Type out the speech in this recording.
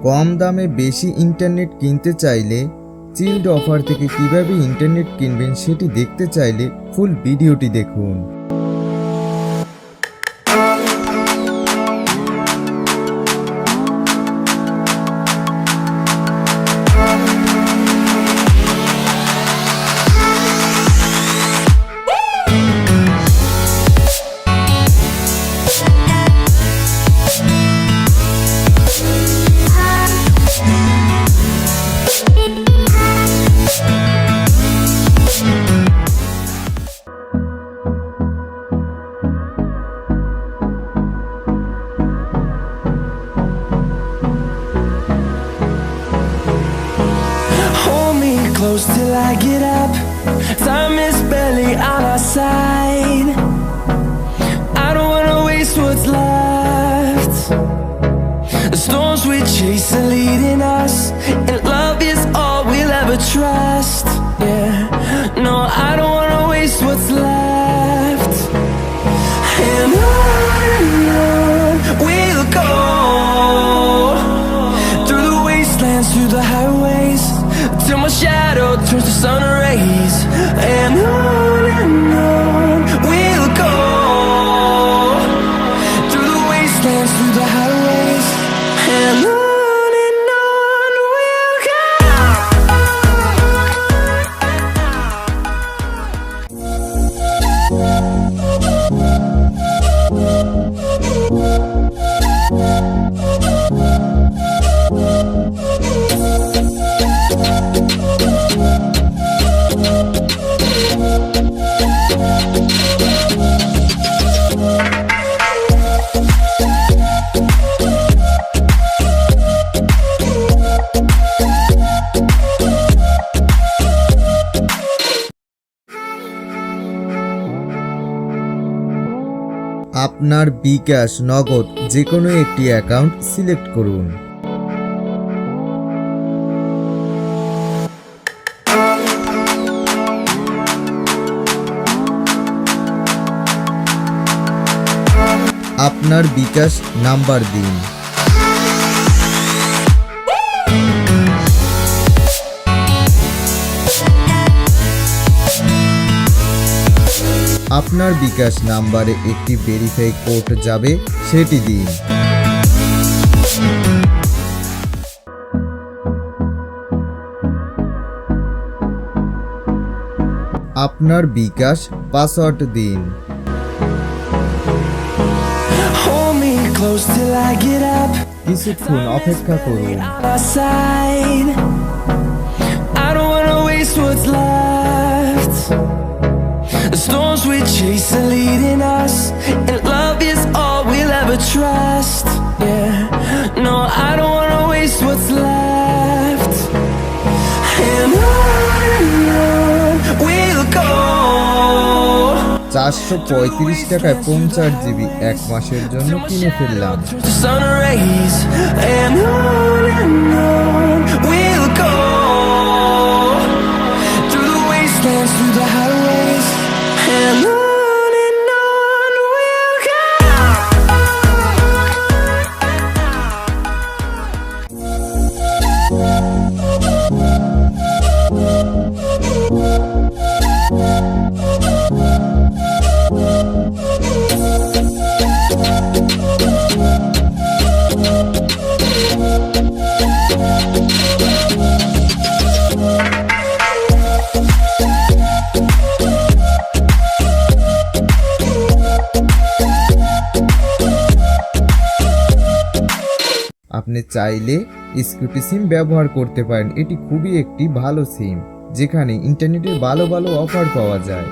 কম দামে বেশি ইন্টারনেট কিনতে চাইলে চিল্ড অফার থেকে কিভাবে ইন্টারনেট কিনবেন সেটি দেখতে চাইলে ফুল ভিডিওটি দেখুন। Close till I get up. Time is barely on our side. I don't wanna waste what's left. The storms we chase are leading us, and love is all we'll ever trust. Yeah, no, I don't wanna waste what's left. And on we'll go, through the wastelands, through the highways, till my shadow turns to sun rays. And on we'll go, through the wastelands, through the highways. And on we'll go. আপনার বিকাশ, নগদ যে কোনো একটি account select করুন। আপনার বিকাশ number দিন। আপনার বিকাশ নাম্বারে একটি ভেরিফাই কোড যাবে, সেটি দিন। আপনার বিকাশ পাসওয়ার্ড দিন। কিছুক্ষণ অপেক্ষা করুন। The storms we chase are leading us, and love is all we'll ever trust. Yeah, no, I don't wanna waste what's left. And on we'll go. 435 টাকায় 50 জিবি এক মাসের জন্য কিনে ফেললাম। Sun rays. And on we'll go, through the wastelands, through the highways. And on we'll go. আপনি চাইলে স্কিটো সিম ব্যবহার করতে পারেন। এটি খুবই একটি ভালো সিম, যেখানে ইন্টারনেটের ভালো ভালো অফার পাওয়া যায়।